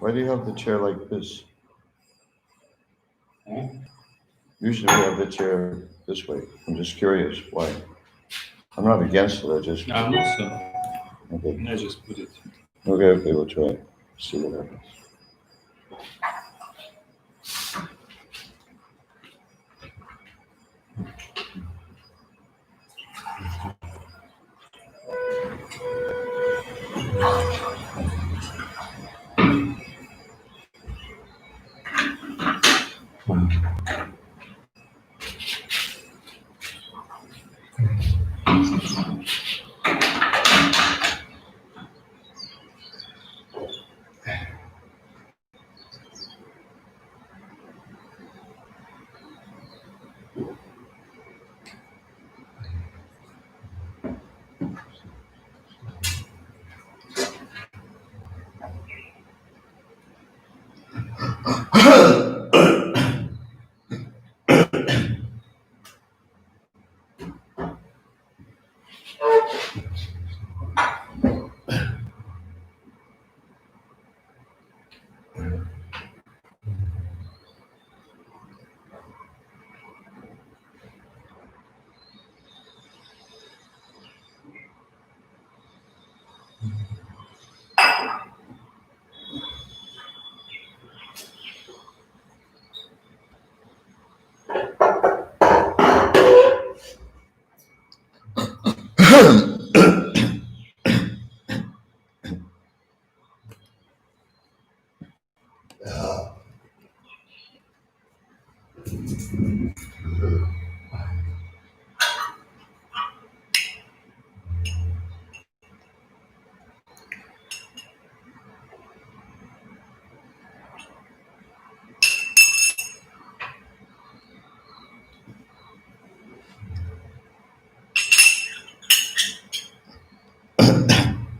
Why do you have the chair like this? Hmm? Usually we have the chair this way. I'm just curious why. I'm not against it. I just. I'm also. Okay. I just put it. Okay. We'll try it. See what happens.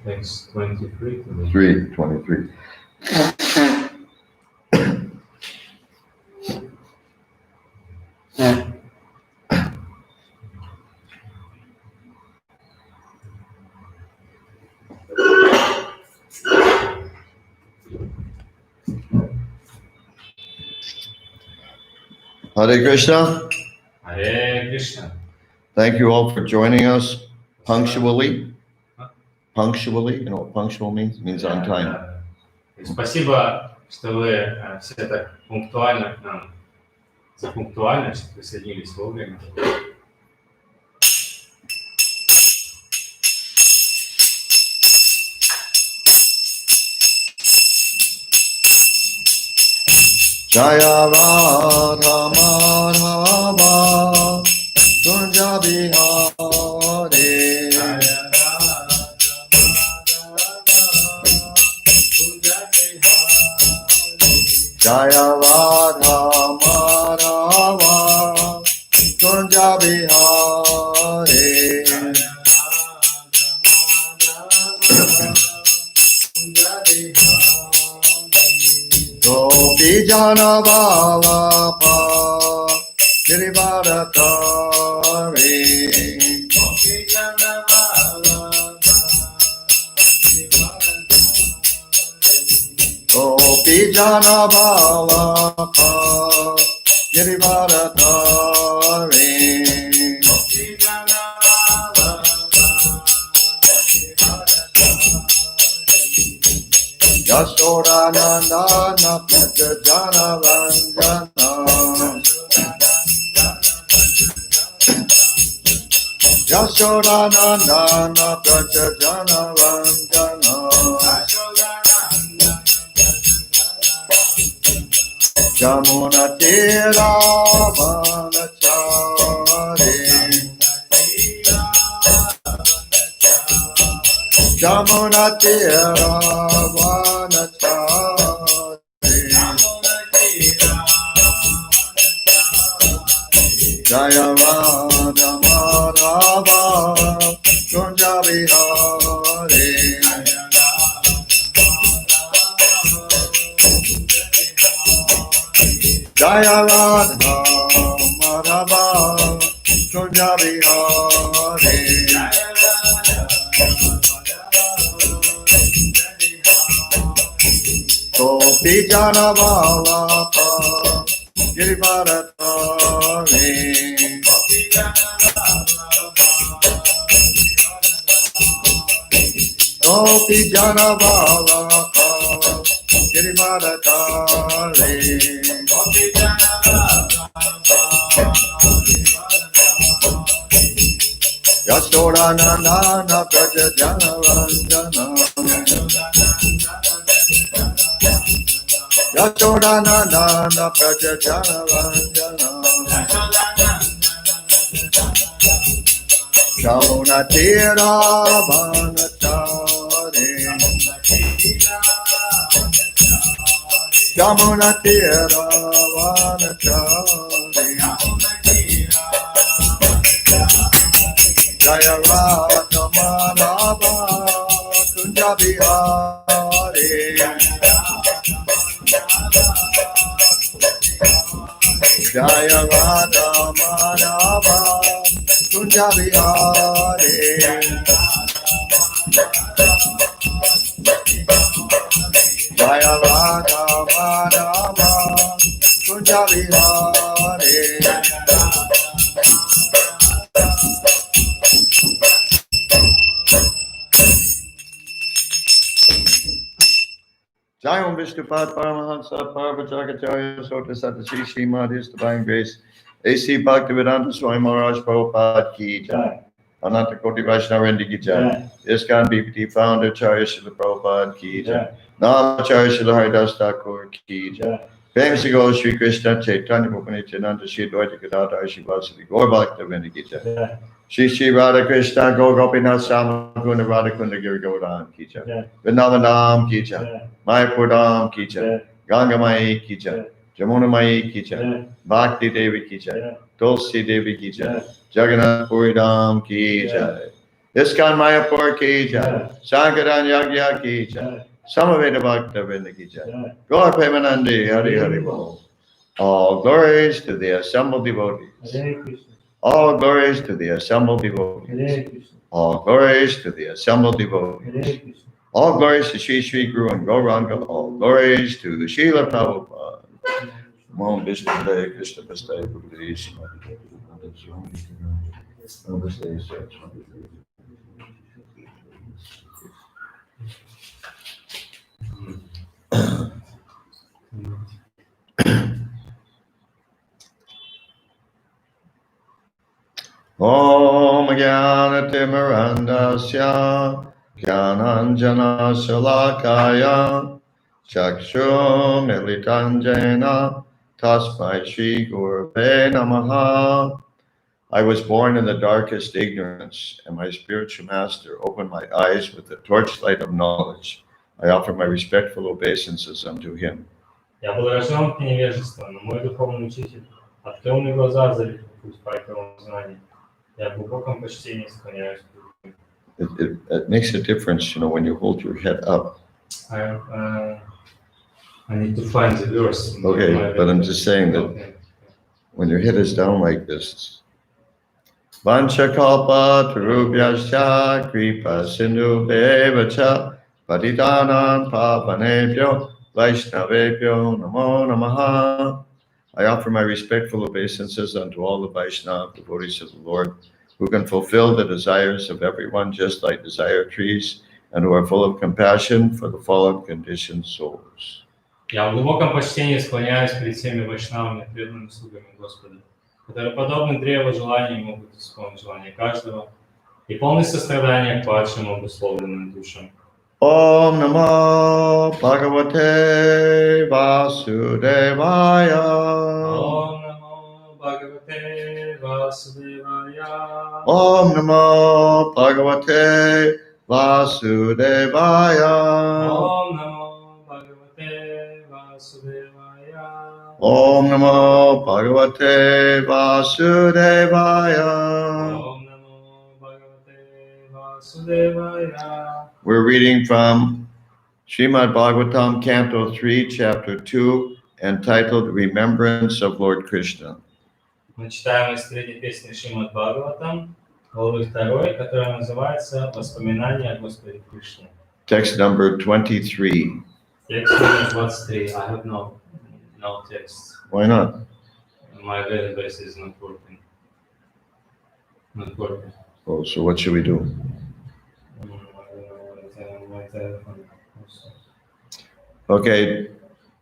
Text 23 to me. 3:23. Hare Krishna. Hare Krishna. Thank you all for joining us punctually. Punctually, you know what punctual means? It means on time. Спасибо, что вы все так пунктуально к нам, за пунктуальность, что присоединились вовремя. Jaya Radha Madhava Kunja Bihare Jaya Radha Madhava Kunja Bihare Gopi Jana Bhava Pa Girivaratari Gopi Jana Bhava Pa Girivaratari Yashoda Nandana Pita Jana Vanjana Yashoda Nandana Pita Jana Vanjana Jamuna Tira Vanachari Jamuna Tira Vanachari Jaya Radha Madhava Kunja Bihare Jaya Radha Madhava Kunja Bihare Gopi Jana Vallabha Girivaratari Gopi Jana Vallabha Girivaratari Yasoda Nandana Praja Jana Ranjana Yasoda Nandana Praja Jana Ranjana Shamuna Tira Vanatari Shamuna Tira Vanatari Jaya Radha Madhava Kunja Bihari Jaya Radha Madhava Kunja Bihari Jaya Radha Madhava Kunja Bihari Jai Om Vishnupad Paramahansa Parvajagacharya Sota Satashi Srimad His Divine Grace A.C. Bhaktivedanta Swami Maharaj Prabhupada Ki Jai Ananta Koti Vaishnavrendi Ki Jai ISKCON BPT Founder Acharya Srila Prabhupada Ki Jai Nam Acharya Srila Haridas Thakur Ki Jai Famous to go Sri Krishna Chaitanya Nityananda Sri Dvaita Gadadhar Sri Vasudeva Gaur Bhaktivinoda Ki Jai Shri Radha Krishna Gaur Gopinath Samakunda Radha Kunda Giri Gaurang Ki Jai Vrindavanam Ki Jai Mayapur Dham Ki Jai Ganga Mai Ki Jai Jamuna Mai Ki Jai Bhakti Devi Ki Jai Tulsi Devi Ki Jai Jagannath Puri Dham Ki Jai ISKCON Mayapur Ki Jai Sankaran Yagya Ki Jai Samaveda Bhaktivinoda Ki Jai Gaur Premanandi Hari Hari Bol. All glories to the assembled devotees. All glories to the assembled devotees. All glories to the assembled devotees. All glories to Sri Sri Guru and Gauranga. All glories to Srila Prabhupada. Om Vishnu Daya Krishna Pastaya Bhagavati Om Jnanatimirandasya Jnananjana Salakaya Chakshur Militanjena Tasmai Shri Gurave Namaha. I was born in the darkest ignorance, and my spiritual master opened my eyes with the torchlight of knowledge. I offer my respectful obeisances unto him. Я был рожден в невежестве, но мой духовный учитель открыл мне глаза, залив путь правильного знания. Я в глубоком почтении склоняюсь перед ним. It makes a difference, when you hold your head up. I need to find the verse. Okay, but I'm just saying that when your head is down like this, Vanchakalpa Tarubhyascha Kripa Sindhu Bevacha Patitanam Pavanebhyo Vaishnavebhyo Namo Namaha. I offer my respectful obeisances unto all the Vaishnava devotees of the Lord, who can fulfill the desires of everyone just like desire trees, and who are full of compassion for the fallen conditioned souls. Я в глубоком почтении склоняюсь перед всеми вайшнавами, преданными слугами Господа, которые, подобно древу желаний, могут исполнить желание каждого, и полны сострадания к падшим обусловленным душам. Om Namo Bhagavate Vasudevaya. Om Namo Bhagavate Vasudevaya. Om Namo Bhagavate Vasudevaya. Om Namo Bhagavate Vasudevaya. Om Namo Bhagavate Vasudevaya. Om Namo Bhagavate Vasudevaya. We're reading from Srimad Bhagavatam, Canto 3, Chapter 2, entitled Remembrance of Lord Krishna. Мы читаем из третьей песни Шримад Бхагаватам, главы 2, которая называется «Воспоминания о Господе Кришне». Text number 23. Text number 23. I have no text. Why not? My database is not working. Not working. Oh, so what should we do? My telephone also. Okay,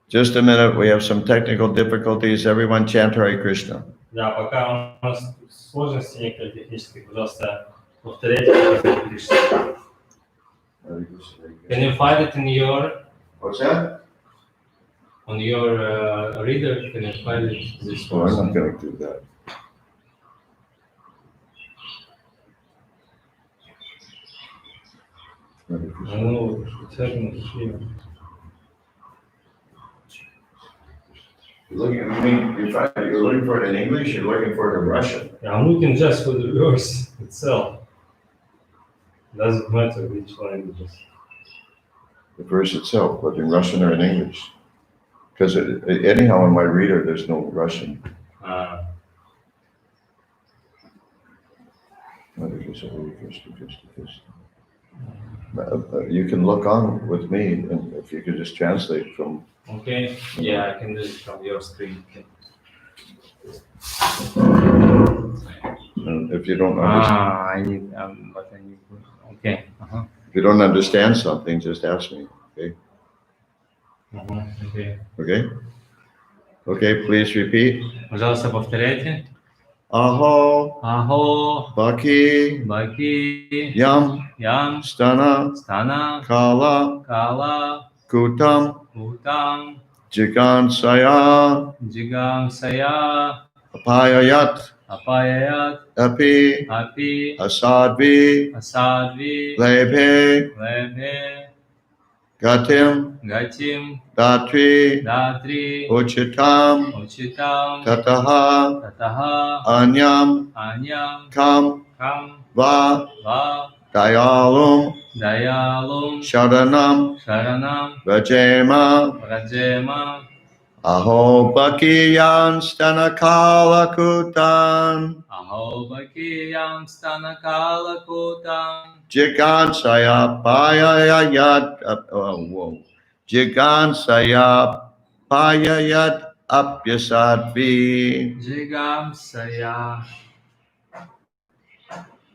just a minute. We have some technical difficulties. Everyone chant Hare Krishna. Да, пока у нас сложности некоторые технические, пожалуйста, повторяйте Hare Krishna. Can you find it in your What's that? on your reader? Can you find it this Oh, I'm verse? not going to do that. Ну, certainly. You're looking for it in English. You're looking for it in Russian. I'm looking just for the verse itself. Doesn't matter which languages. The verse itself, but in Russian or in English. Because anyhow, in my reader, there's no Russian. You can look on with me, and if you could just translate from. Okay. Yeah, I can do it from your screen. If you don't understand, I need, but I need. Okay. if you don't understand something, just ask me. Okay. Okay. Okay. Okay. Please repeat. Пожалуйста, повторяйте. Aho Aho, Baki Baki, Yam Yam, Stana Stana, Kala Kala, Kutam Utam, Jigan Saya Jigam Saya, Apayayat Apayayat, Api Api, Asadvi Asadvi, Lebhe Lebhe, Gatim Gatim, Datri Datri, Uchitam Uchitam, Tataha Tataha, Anyam Anyam, Kam Kam, Va Va, Dayalum Dayalum, Sharanam Sharanam, Rajema Rajema, Aho Bakiyan Stanakala Kutan Aho Bakiyam Stanakala Kutam, Jigan Saya Payayat Jigan Saya Payayat Apyasadvi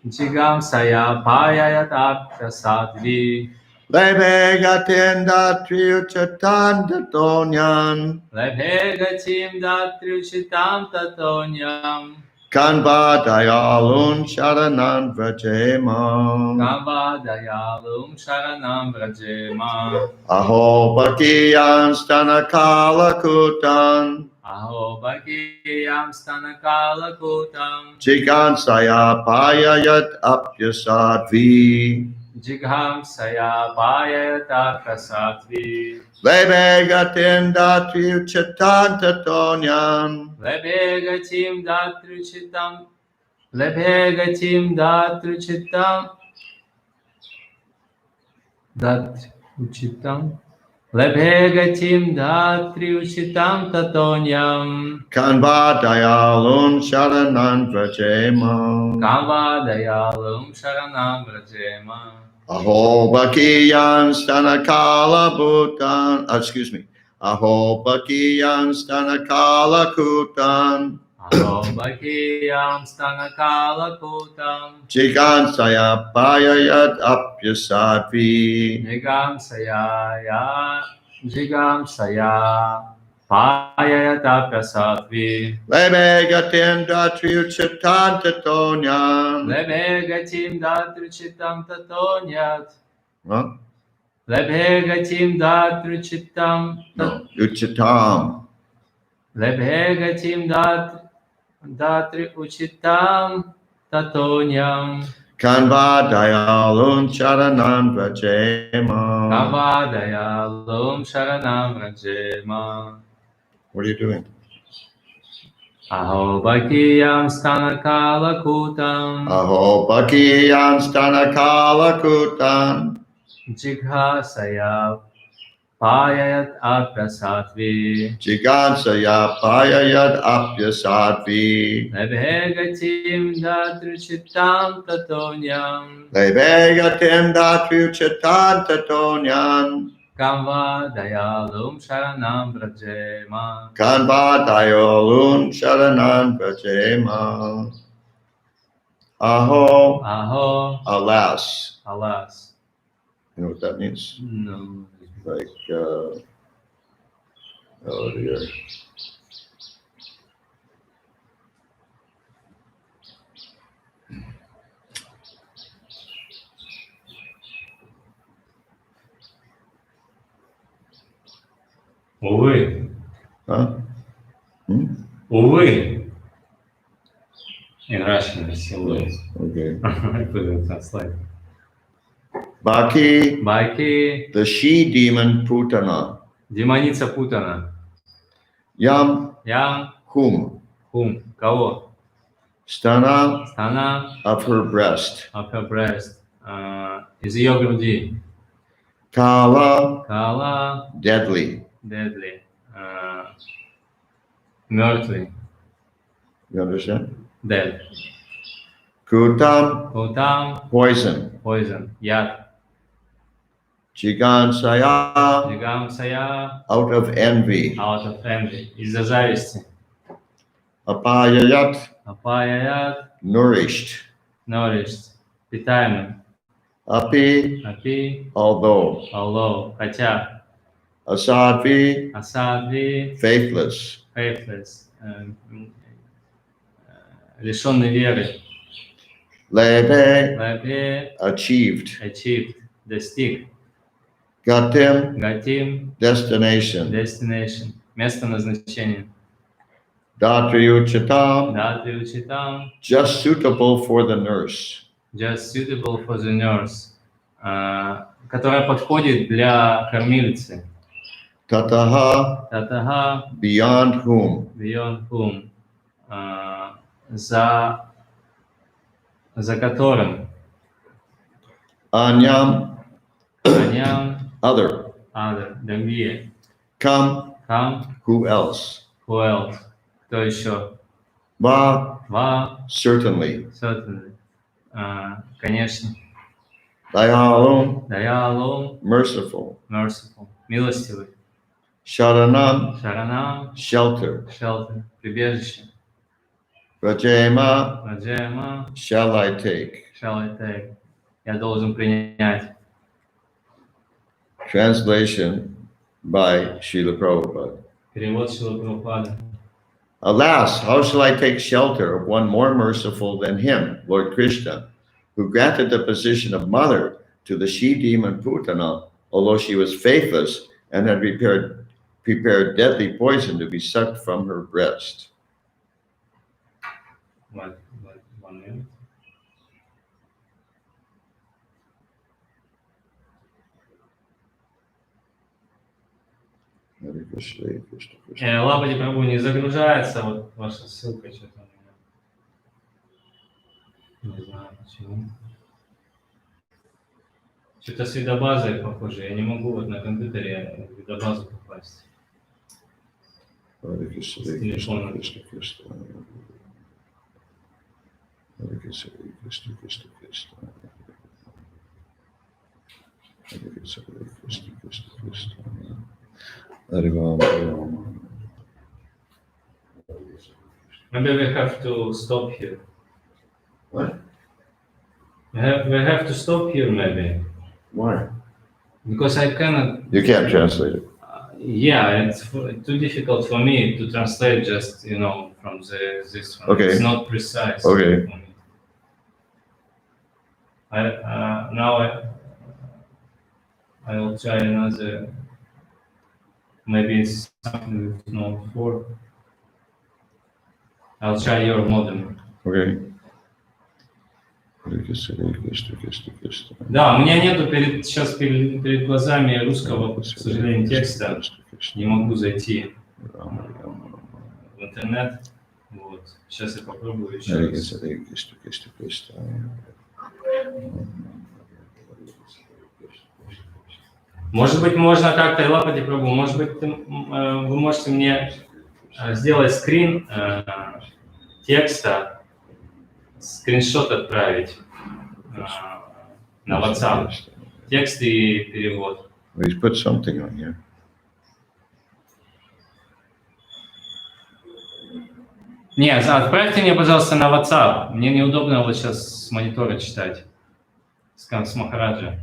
Jigam Saya Payayat Apyasadvi, Lebe Gatenda Triuchatan Datonyan Lebhe Gatim Datriuchitam Tatonyam, Kanva Dayalun Sharanan Vrajema Gamba Dayalum Sharanam Rajema, Aho Bakiyan Stanakala Kutan Aho Bakiyam Stanakala Kutam, Jigan Saya Payayat Apyasadvi Jigham Saya Payayat Apyasadvi, Lebe Gatenda Triuchatan Datonyan Lebhe Gatim Datriuchitam, Lebhe Gatim Datriuchitam, Datriuchitam, Lebhe Gatim Datriuchitam Tatonyam, Kanva Dayalun Sharanan Vrajema Kava Dayalum Sharanam Rajema, Aho Bakiyan Stanakala Bhutan Aho Bakiyan Stanakala Kutan Aho Bakiyam Stanakala Kutam, Jigan Saya Payayat Apyasadvi Jigam Saya Payayat Apyasadvi, Lebe Gatenda Triuchatan Tatonyan Lebhe Gatim Datriuchitam Tatonyat, Huh? Lebhe Gatim Datriuchitam, No, Uchitam Lebhe Gatim Datriuchitam Tatonyam, Kanva Dayalun Sharanan Vrajema Kava Dayalum Sharanam Rajema, What are you doing? Aho Bakiyam Stanakala Kutam, Aho Bakiyan Stanakala Kutan Jigha Saya Payayat Apyasadvi, Jigan Saya Payayat Apyasadvi Lebhe Gatim Datriuchitam Tatonyam, Lebe Gatenda Triuchatan Tatonyan Kamva Dayalum Sharanam Vrajema. Kanva Dayalun Sharanan Vrajema. Aho. Aho. Alas. Alas. You know what that means? No. Like, oh dear. Увы. Huh? Hmm? Увы. In Russian, it's увы. Okay. I couldn't translate. Baki, Байки. the she demon Putana. Демоница Путана. Yam, Ям. whom? Хум. Кого? Stana Стана. of her breast. Of her breast. Из ее груди. Kala, Кала. deadly. Deadly. Мертвый. You understand? Dead. Kutam, Утам. poison. Poison. Яд. Chigansaya, Джигам Сая. out of envy. Out of envy. Из-за зависти. Apayayat, Апая яд. nourished. Nourished. Питаемый. Api, Апи. although. Although. Хотя. Asadvi, Асадви. faithless. Faithless. Лишенный веры. Lebe, Лапе. achieved. Achieved. Достиг. Gatim, Гатим. destination. Destination. Место назначения. Datriyuchatam, Датри учитам. just suitable for the nurse. Just suitable for the nurse. Которая подходит для кормилицы. Tataha, Татаха. beyond whom. Beyond whom. За которым. Anyam, Аням. other. Other. Другие. Come, Come. who else? Who else? Кто еще? Va, Ва. certainly. Certainly. Конечно. Dayalum, Daялум. merciful. Merciful. Милостивый. Sharanam, Шаранам. shelter. Shelter. Прибежище. Rajema, Раджема. shall I take. Shall I take? Я должен принять. Translation by Srila Prabhupada. Перевод Шрила Прабхупады. Alas, how shall I take shelter of one more merciful than him, Lord Krishna, who granted the position of mother to the she-demon Putana, although she was faithless and had prepared deadly poison to be sucked from her breast. One minute. Hare Krishna, Hare Krishna, Krishna. Лапади Прабху, не загружается вот ваша ссылка что-то у меня. Не знаю почему. Что-то с видобазой похоже. Я не могу вот на компьютере в видобазу попасть. Hare Krishna, Hare Krishna, Krishna, Krishna. Hare Krishna, Hare Krishna, Krishna, Krishna. Hare Krishna, Hare Krishna, Krishna, Krishna. Hare Ram, Hare Ram. Maybe we have to stop here. What? We have to stop here maybe. Why? Because I cannot. You can't translate it. Yeah, it's too difficult for me to translate just, from this one. Okay. It's not precise. Okay. For me. I will try another. Maybe it's something with no 4. I'll try your modem. Okay. Hare Krishna, Hare Krishna, Krishna, Krishna. Да, у меня нету сейчас перед глазами русского, к сожалению, текста. Не могу зайти в интернет. Вот. Сейчас я попробую еще Hare раз. Krishna, Hare Krishna, Krishna, Krishna. Может быть, можно как-то, Лапади Прабху, может быть, вы можете мне сделать скрин текста, скриншот отправить на WhatsApp. Текст и перевод. He's put something on here. Нет, отправьте мне, пожалуйста, на WhatsApp. Мне неудобно вот сейчас с монитора читать. С Махараджа.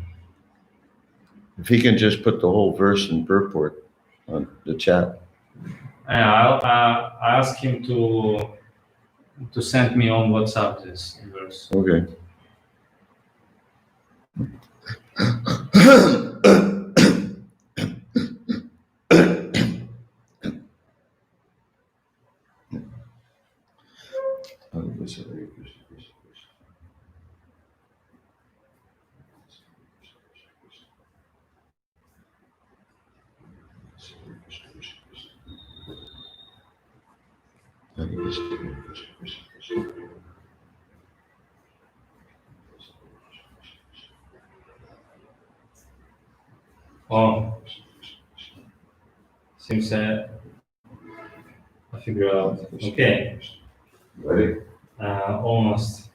If he can just put the whole verse and purport on the chat. I'll ask him to send me on WhatsApp this verse. Okay. О, seems I figure out. Okay. Ready? Almost.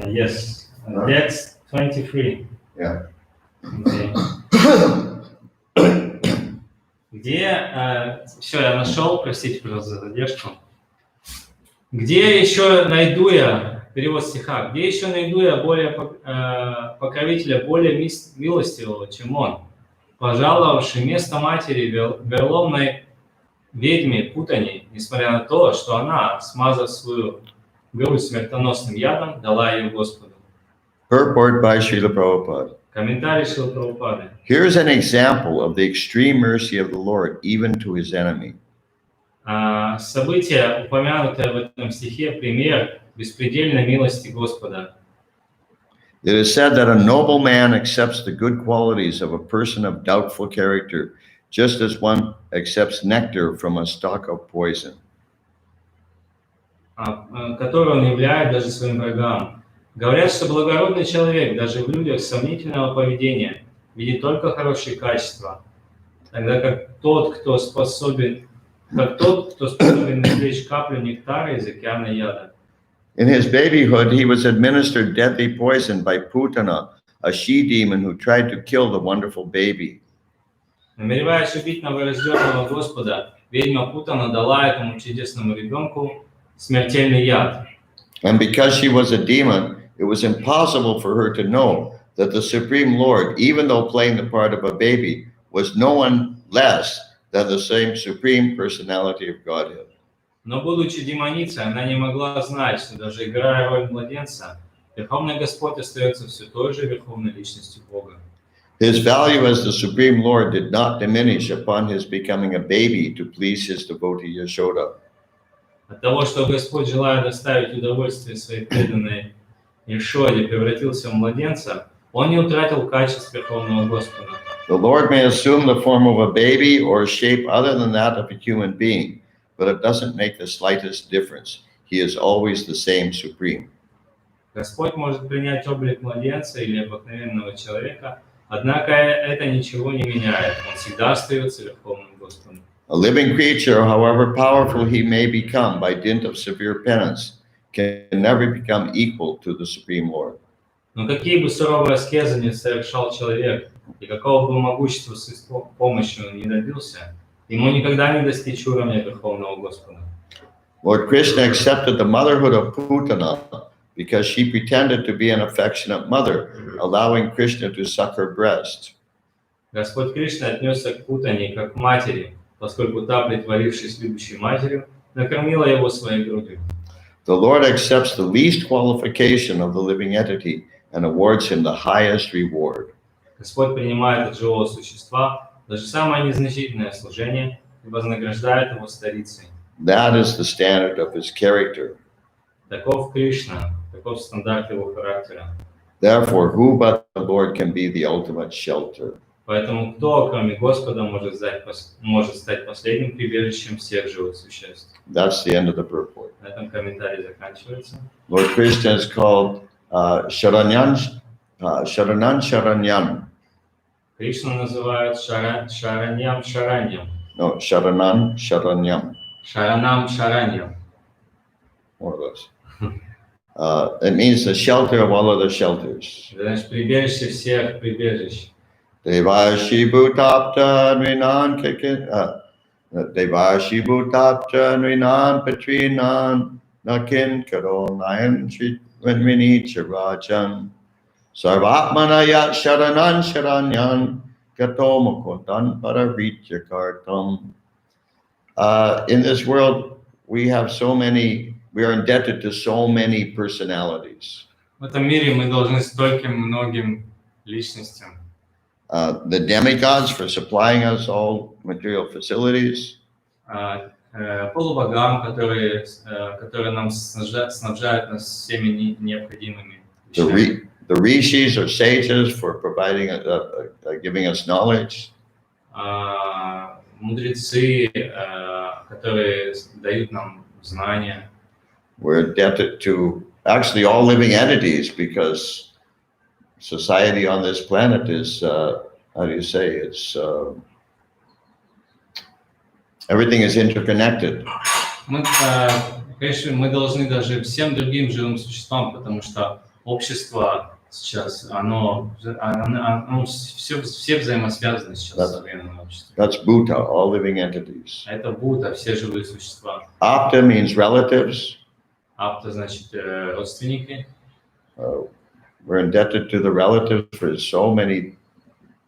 Yes. Text 23. Yeah. Okay. Где, все, я нашел, простите, пожалуйста, за задержку. Где еще найду я, перевод стиха, где еще найду я более покровителя, более милостивого, чем он, пожаловавший место матери вероломной ведьме Путани, несмотря на то, что она, смазав свою грудь смертоносным ядом, дала ее Господу. Purport by Srila Prabhupada. Комментарий Шрилы Прабхупады. Here's an example of the extreme mercy of the Lord, even to his enemy. Событие, упомянутое в этом стихе, пример беспредельной милости Господа. It is said that a noble man accepts the good qualities of a person of doubtful character, just as one accepts nectar from a stalk of poison. Который он являет даже своим врагам. Говорят, что благородный человек даже в людях сомнительного поведения видит только хорошие качества, тогда как тот, кто способен извлечь каплю нектара из океана яда. In his babyhood, he was administered deadly poison by Putana, a she-demon who tried to kill the wonderful baby. Намереваясь убить новорожденного Господа, ведьма Путана дала этому чудесному ребенку смертельный яд. And because she was a demon, it was impossible for her to know that the Supreme Lord, even though playing the part of a baby, was no one less than the same Supreme Personality of Godhead. Но, будучи демоницей, она не могла знать, что даже играя роль младенца, Верховный Господь остается все той же Верховной Личностью Бога. His value as the Supreme Lord did not diminish upon his becoming a baby to please his devotee Yashoda. От того, что Господь, желая доставить удовольствие своей преданной Ишоде, превратился в младенца, он не утратил качеств Верховного Господа. The Lord may assume the form of a baby or a shape other than that of a human being, but it doesn't make the slightest difference. He is always the same Supreme. Господь может принять облик младенца или обыкновенного человека, однако это ничего не меняет. Он всегда остается Верховным Господом. A living creature, however powerful he may become by dint of severe penance, can never become equal to the Supreme Lord. Но какие бы суровые аскезы ни совершал человек, и какого бы могущества с его помощью он не добился, ему никогда не достичь уровня Верховного Господа. Lord Krishna accepted the motherhood of Putana because she pretended to be an affectionate mother, allowing Krishna to suck her breast. Господь Кришна отнесся к Путане как к матери, поскольку та, притворившись любящей матерью, накормила его своей грудью. The Lord accepts the least qualification of the living entity and awards him the highest reward. Господь принимает от живого существа даже самое незначительное служение и вознаграждает его старицей. That is the standard of his character. Таков Кришна, таков стандарт его характера. Therefore, who but the Lord can be the ultimate shelter? Поэтому кто, кроме Господа, может стать последним прибежищем всех живых существ? That's the end of the purport. На этом комментарий заканчивается. Lord Krishna is called Sharanyan. Кришну называют Шараньям. No, Sharanyan. Шаранам. More or less. It means the shelter of all other shelters. Значит, прибежище всех прибежищ. Devashi Bhutapta Nrinan Kikin Devashi Bhutapta Nrinan Patrinan Nakin Karo Nayan Venmini Chirajan Sarvatmana Yat Sharanan Sharanyan Gato Mukundan Paravitya Kartam. In this world, we are indebted to so many personalities. В этом мире мы должны стольким многим личностям. The demigods for supplying us all material facilities, Полубогам, которые нам снабжают нас всеми необходимыми вещами. the rishis or sages for providing, giving us knowledge, Мудрецы, которые дают нам знания. we're indebted to actually all living entities because society on this planet is, everything is interconnected. Конечно, мы должны даже всем другим живым существам, потому что общество сейчас, все взаимосвязаны сейчас в современном обществе. That's Bhuta, all living entities. Это Будда, все живые существа. Apta means relatives. Апта значит родственники. We're indebted to the relatives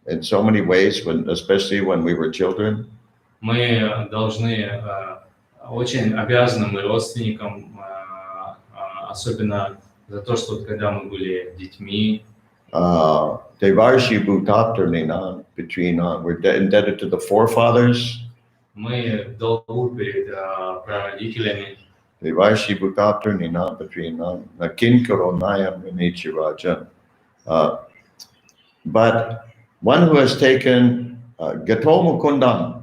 in so many ways, especially when we were children. Мы должны, очень обязаны мы родственникам, особенно за то, что когда мы были детьми. Devarshi Bhutapta Ninan Pitrinan. We're indebted to the forefathers. Мы в долгу перед прародителями. Devarshi Bhutapta Ninan Pitrinan. Nakinkaro Nayam Vinichirajan. But one who has taken Gato Mukundam,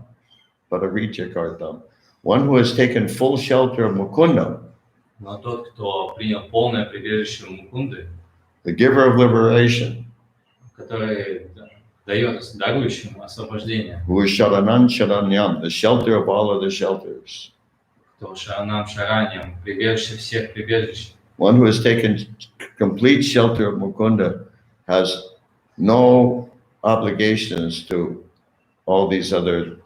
Paravitya Kartam, one who has taken full shelter of Mukunda, Но тот, кто принял полное прибежище Мукунды, the giver of liberation, который дарующим освобождение, who is Sharanan Sharanyam, the shelter of all other shelters, кто Шаранам Шараньям, прибежище всех прибежищ. one who has taken complete shelter of Mukunda has no obligations to all these other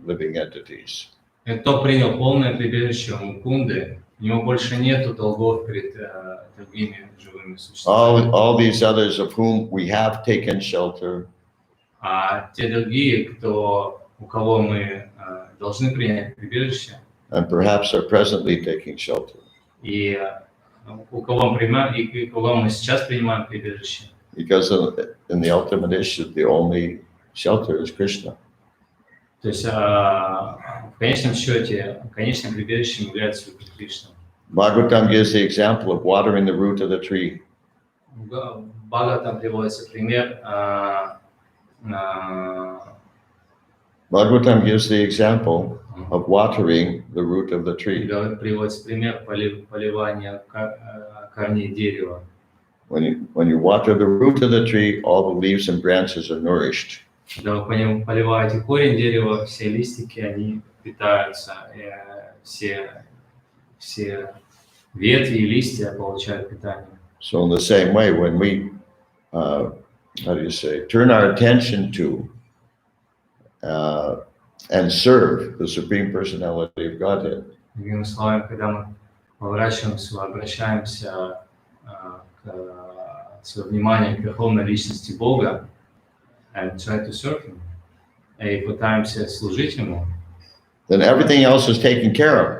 living entities. И кто принял полное прибежище Мукунды, у него больше нету долгов перед другими живыми существами. All these others of whom we have taken shelter, А те другие, у кого мы должны принять прибежище, and perhaps are presently taking shelter, и у кого мы сейчас принимаем прибежище. because in the ultimate issue, the only shelter is Krishna. То есть в конечном счете, конечным прибежищем является Кришна. Bhagavatam gives the example of watering the root of the tree. В Бхагаватам приводится пример. Bhagavatam gives the example of watering the root of the tree. Приводится пример поливания корней дерева. When you water the root of the tree, all the leaves and branches are nourished. Когда вы по нему поливаете корень дерева, все листики, они питаются, все ветви и листья получают питание. So in the same way, when we, turn our attention to and serve the Supreme Personality of Godhead, Другими словами, когда мы обращаемся свое внимание к Верховной Личности Бога, and try to serve Him, и пытаемся служить Ему, then everything else is taken care of.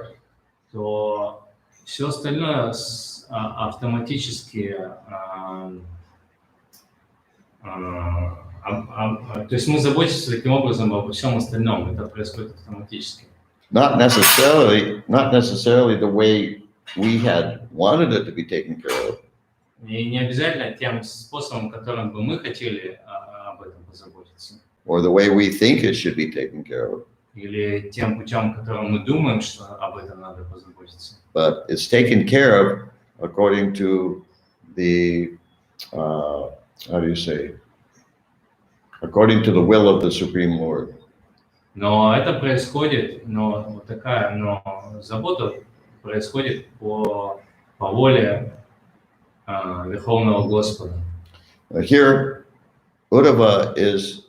то все остальное автоматически, то есть мы заботимся таким образом обо всем остальном, это происходит автоматически. Not necessarily the way we had wanted it to be taken care of. И не обязательно тем способом, которым бы мы хотели об этом позаботиться. Or the way we think it should be taken care of. Или тем путем, которым мы думаем, что об этом надо позаботиться. But it's taken care of according to the, according to the will of the Supreme Lord. Но это происходит, забота происходит по воле Верховного Господа. Here, Uddhava is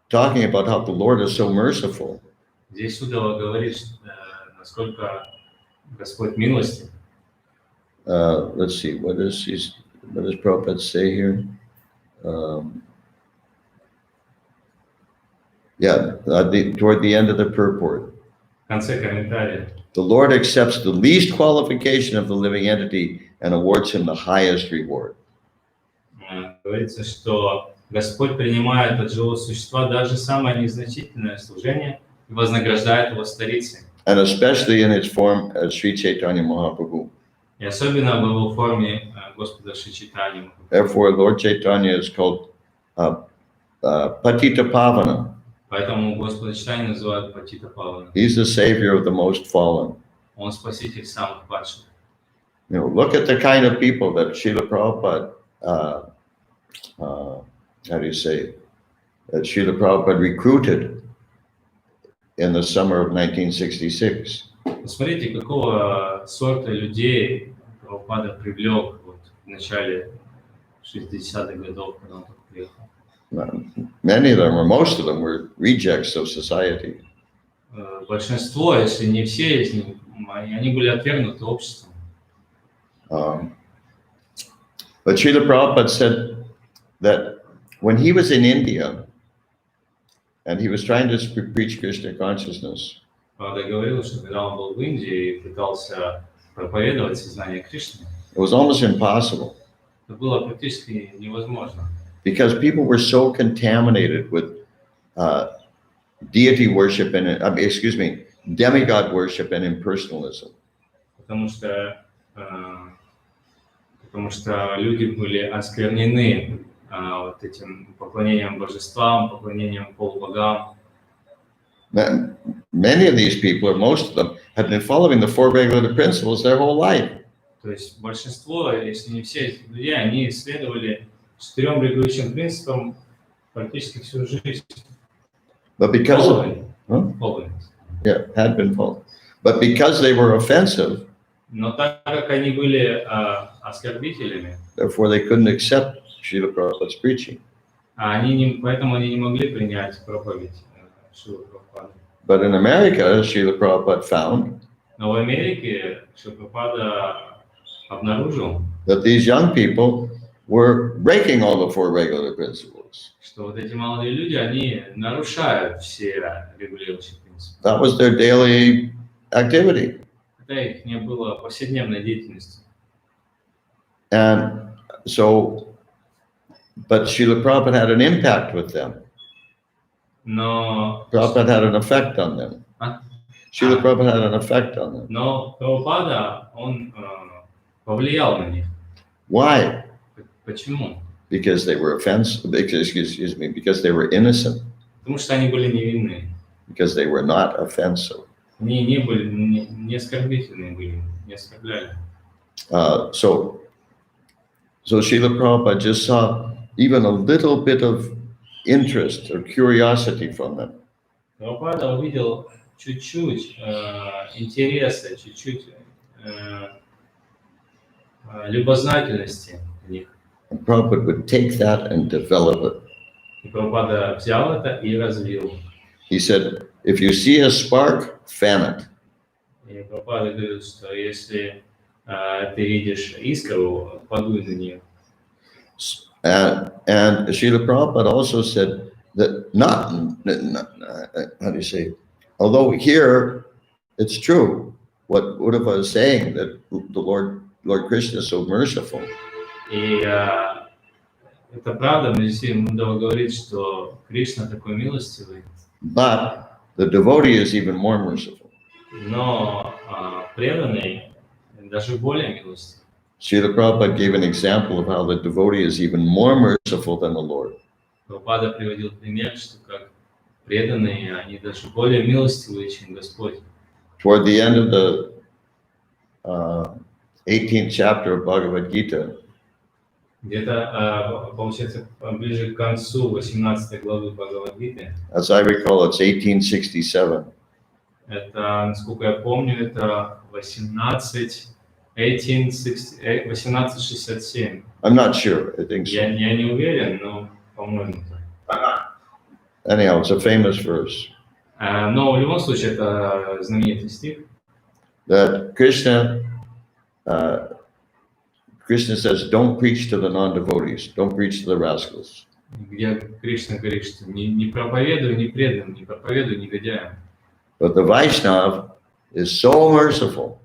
talking about how the Lord is so merciful. Здесь Удова говорит, насколько Господь милостив. Let's see, what does Prabhupada say here? Toward the end of the purport. В конце комментария. The Lord accepts the least qualification of the living entity and awards him the highest reward. Говорится, что Господь принимает от живого существа даже самое незначительное служение и вознаграждает его старицей. And especially in its form as Sri Chaitanya Mahaprabhu. И особенно в его форме Господа Шри Чайтаньи. Therefore, Lord Chaitanya is called Patita Pavana. Поэтому Господа Чайтаньи называют Патита Павана. He's the savior of the most fallen. Он спаситель самых падших. You know, look at the kind of people that Srila Prabhupada, that Srila Prabhupada recruited in the summer of 1966. Посмотрите, какого сорта людей Прабхупада привлек вот в начале 60-х годов, когда он только приехал. Many of them, or most of them, were rejects of society. Большинство, если не все из них, они были отвергнуты обществом. But Srila Prabhupada said that when he was in India and he was trying to preach Krishna consciousness, Правда, говорил, что когда он был в Индии и пытался проповедовать сознание Кришны, it was almost impossible это было практически невозможно. because people were so contaminated with deity worship and, demigod worship and impersonalism. Потому что люди были осквернены вот этим поклонением божествам, поклонением полубогам. Many of these people, or most of them, have been following the four regulative principles their whole life. То есть большинство, если не все эти людей, они следовали 4 регулирующим принципам практически всю жизнь. But because had been followed. But because they were offensive, но так как они были оскорбителями, therefore they couldn't accept Srila Prabhupada's preaching. Поэтому они не могли принять проповедь Шрила Прабхупады. But in America, Srila Prabhupada found Но в Америке Шрила Прабхупада обнаружил, that these young people were breaking all the four regulative principles. Что вот эти молодые люди, они нарушают все регулирующие принципы. That was their daily activity. Это их не было повседневной деятельностью. And so, but Srila Prabhupada had an impact with them. Но Prabhupada had an effect on them. Srila Prabhupada had an effect on them. Но Прабхупада, он повлиял на них. Why? Почему? Because they were offensive, because they were innocent. Потому что они были невинны. Because they were not offensive. Они не были, не оскорбительные были, не оскорбляли. So Srila Prabhupada just saw even a little bit of interest or curiosity from them. Прабхупада увидел чуть-чуть интереса, чуть-чуть любознательности в них. And Prabhupada would take that and develop it. И Прабхупада взял это и развил. He said, if you see a spark, fan it. И Прабхупада говорит, что если ты видишь искру, подуй на нее. And Srila Prabhupada also said that how do you say, although here it's true, what Uddhava is saying, that the Lord Krishna is so merciful. И это правда, но здесь Уddhava говорит, что Кришна такой милостивый. But the devotee is even more merciful. Но преданный даже более милостив. Srila Prabhupada gave an example of how the devotee is even more merciful than the Lord. Прабхупада приводил пример, что как преданные, они даже более милостивые, чем Господь. Toward the end of the 18th chapter of Bhagavad Gita, Где-то, получается, ближе к концу 18 главы Бхагавад-гиты. as I recall, it's 1867. Это, насколько я помню, это 1867. I'm not sure. I think so. Я не уверен, но По-моему, так. Anyhow, it's a famous verse Но в любом случае это знаменитый стих. that Krishna says, don't preach to the non-devotees, don't preach to the rascals. Где Кришна говорит, что не проповедуй непреданным, не проповедуй негодяям. But the Vaishnava is so merciful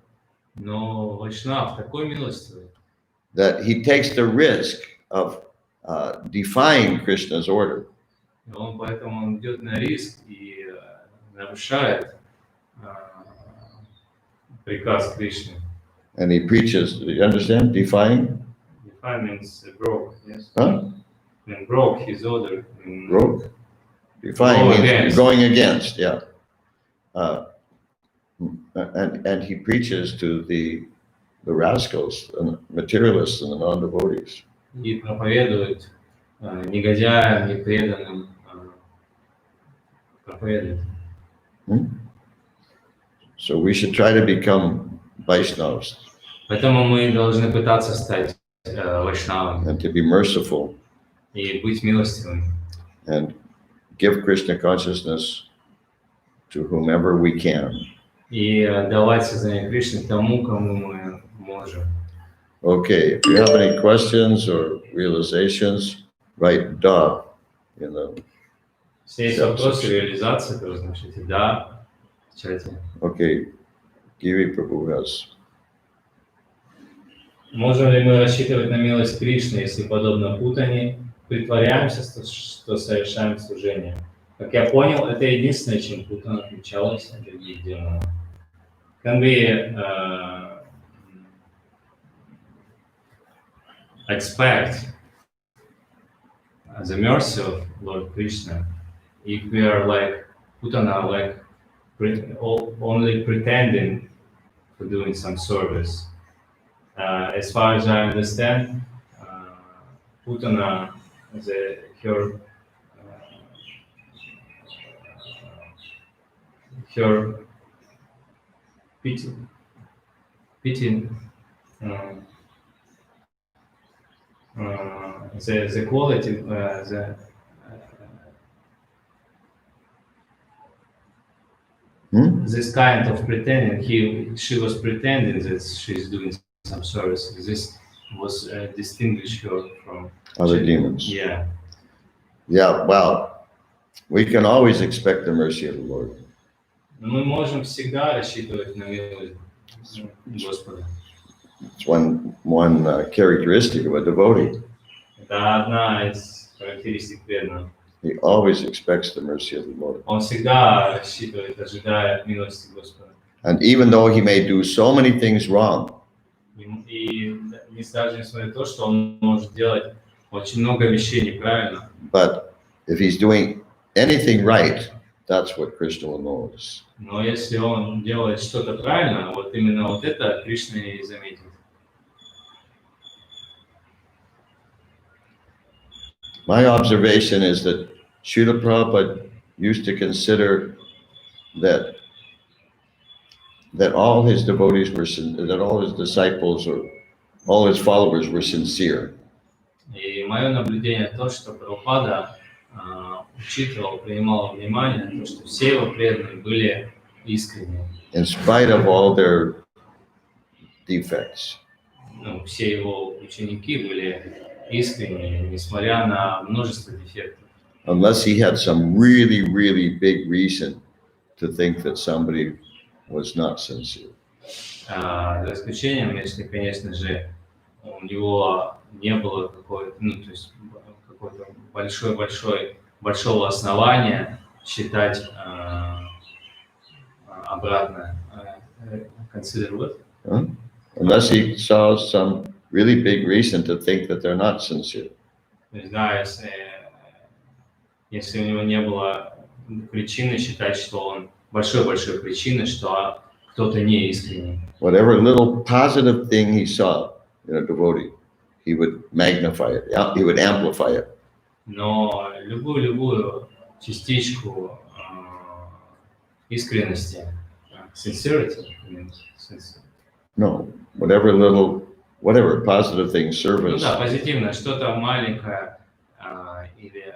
Но Вайшнав такой милостивый, that he takes the risk of defying Krishna's order. и поэтому он идет на риск и нарушает приказ Кришны. And he preaches, do you understand? Defying? Defy means broke, yes. Huh? And broke his order. Broke? Defying Go means against. going against, yeah. And he preaches to the rascals, and materialists, and the non-devotees. И проповедует негодяям, непреданным, проповедует. So we should try to become Vaishnavas Поэтому мы должны пытаться стать вайшнавами and to be merciful и быть милостивыми. and give Krishna consciousness to whomever we can. И давать сознание Кришны тому, кому мы можем. Okay, if you have any questions or realizations, write da in the. Все эти вопросы реализации, тоже напишите «да» в чате. Okay, Giri Prabhu has. Можем ли мы рассчитывать на милость Кришны, если, подобно путане, притворяемся, что совершаем служение? Как я понял, это единственное, чем путана отличалась от других демонов. Can we expect the mercy of Lord Krishna if we are like putana, like only pretending for doing some service? As far as I understand, putana, her pitting, the quality, this kind of pretending, she was pretending that she's doing some service. This was distinguished her from Other demons. Yeah. Yeah, well, we can always expect the mercy of the Lord. Мы можем всегда рассчитывать на милость Господа. It's one characteristic of a devotee. Это одна из характеристик преданного. He always expects the mercy of the Lord. Он всегда рассчитывает, ожидает милости Господа. And even though he may do so many things wrong, И даже несмотря на то, что он может делать очень много вещей неправильно. but if he's doing anything right, that's what Krishna will notice. Но если он делает что-то правильно, вот именно вот это Кришна и заметит. My observation is that Srila Prabhupada used to consider that all his devotees were, that all his disciples or all his followers were sincere. И мое наблюдение то, что Прабхупада учитывал, принимал во внимание то, что все его преданные были искренни. In spite of all their defects. Ну, все его ученики были искренни, несмотря на множество дефектов. Unless he had some really, really big reason to think that somebody was not sincere. За исключением, если, конечно же, у него не было какого-то большого основания считать обратно. Consider what? Unless he saw some really big reason to think that they're not sincere. Не знаю, если у него не было причины считать, что он большой причины, что кто-то не искренний. Whatever little positive thing he saw in a devotee, he would magnify it, he would amplify it. Но любую частичку искренности, sincerity, No, whatever positive thing, service. Ну да, позитивное, что-то маленькое, или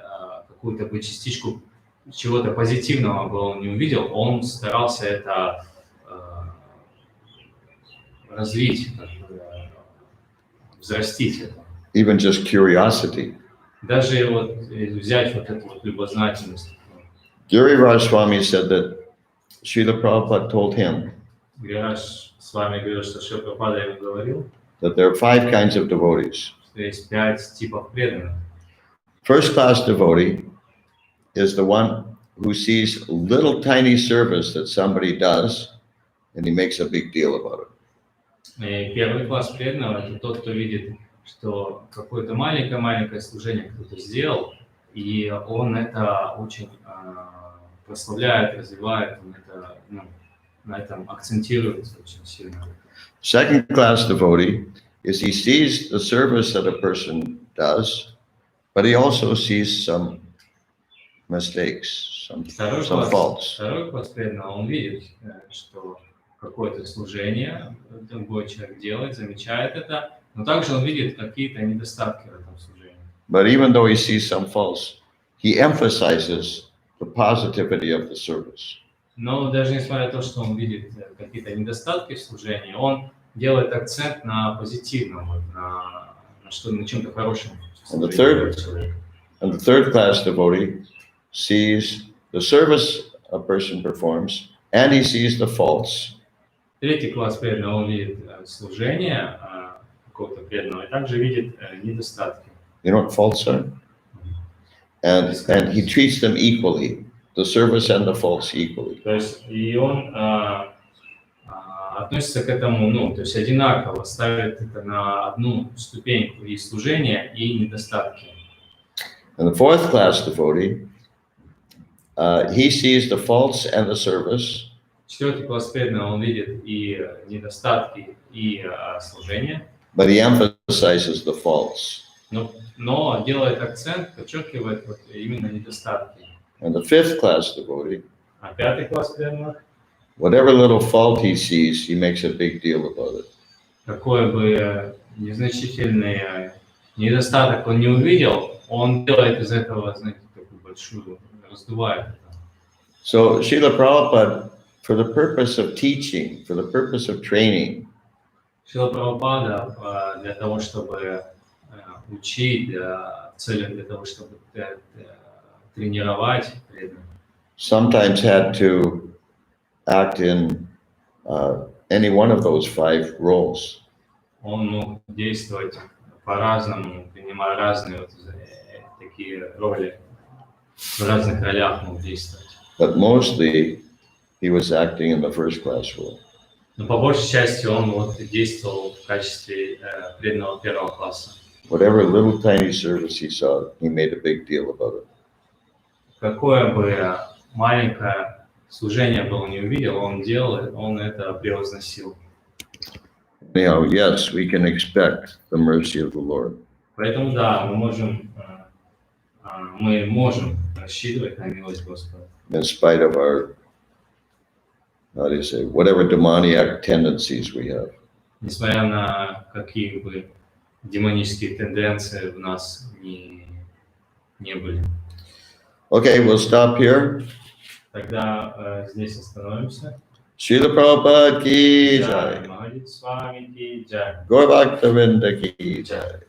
какую-то бы частичку чего-то позитивного бы он не увидел, он старался это развить, взрастить это. Even just curiosity. Даже вот взять вот эту вот любознательность. Giriraj Swami said that Srila Prabhupada told him Гираж с вами говорил, что Шрила Прабхупада ему говорил, that there are 5 kinds of devotees. что есть 5 типов преданных. First class devotee is the one who sees little tiny service that somebody does and he makes a big deal about it. И первый класс преданного – это тот, кто видит, что какое-то маленькое служение кто-то сделал, и он это очень прославляет, развивает, он это, на этом акцентируется очень сильно. Second class devotee is he sees the service that a person does, but he also sees some mistakes, some faults. Второй класс преданного, он видит, что какое-то служение другой человек делает, замечает это, но также он видит какие-то недостатки в этом служении. But even though he sees some faults, he emphasizes the positivity of the service. Но даже несмотря на то, что он видит какие-то недостатки в служении, он делает акцент на позитивном, на чем-то хорошем. And the third class devotee sees the service a person performs, and he sees the faults. Третий класс преданного, он видит служение какого-то преданного и также видит недостатки. You know what faults are? And he treats them equally, the service and the faults equally. То есть и он относится к этому, то есть одинаково, ставит это на одну ступеньку и служение, и недостатки. And the fourth class devotee, he sees the faults and the service. Четвертый класс преданного, он видит и недостатки, и служение. But he emphasizes the faults. Но делает акцент, подчеркивает вот именно недостатки. And the fifth class devotee, А пятый класс преданных, whatever little fault he sees, he makes a big deal about it. какой бы незначительный недостаток он не увидел, он делает из этого, знаете, такую большую, раздувает это. So Srila Prabhupada, for the purpose of teaching, for the purpose of training, Шрила Прабхупада для того, чтобы учить, целью для того, чтобы тренировать преданных, sometimes had to act in any one of those 5 roles. Он мог действовать по-разному, принимая разные вот такие роли, в разных ролях мог действовать. But mostly he was acting in the first class role. Но по большей части он вот действовал в качестве преданного первого класса. Whatever little tiny service he saw, he made a big deal about it. Какое бы маленькое служение бы он не увидел, он делал, он это превозносил. Anyhow, yes, we can expect the mercy of the Lord. Поэтому да, мы можем рассчитывать на милость Господа. In spite of our, how do you say, whatever demoniac tendencies we have. Несмотря на какие бы демонические тенденции в нас не были. Okay, we'll stop here. Тогда здесь остановимся. Srila Prabhupada ki jai. Махадит с вами ки джай. Gaur Bhaktavinda ki jai. Jai.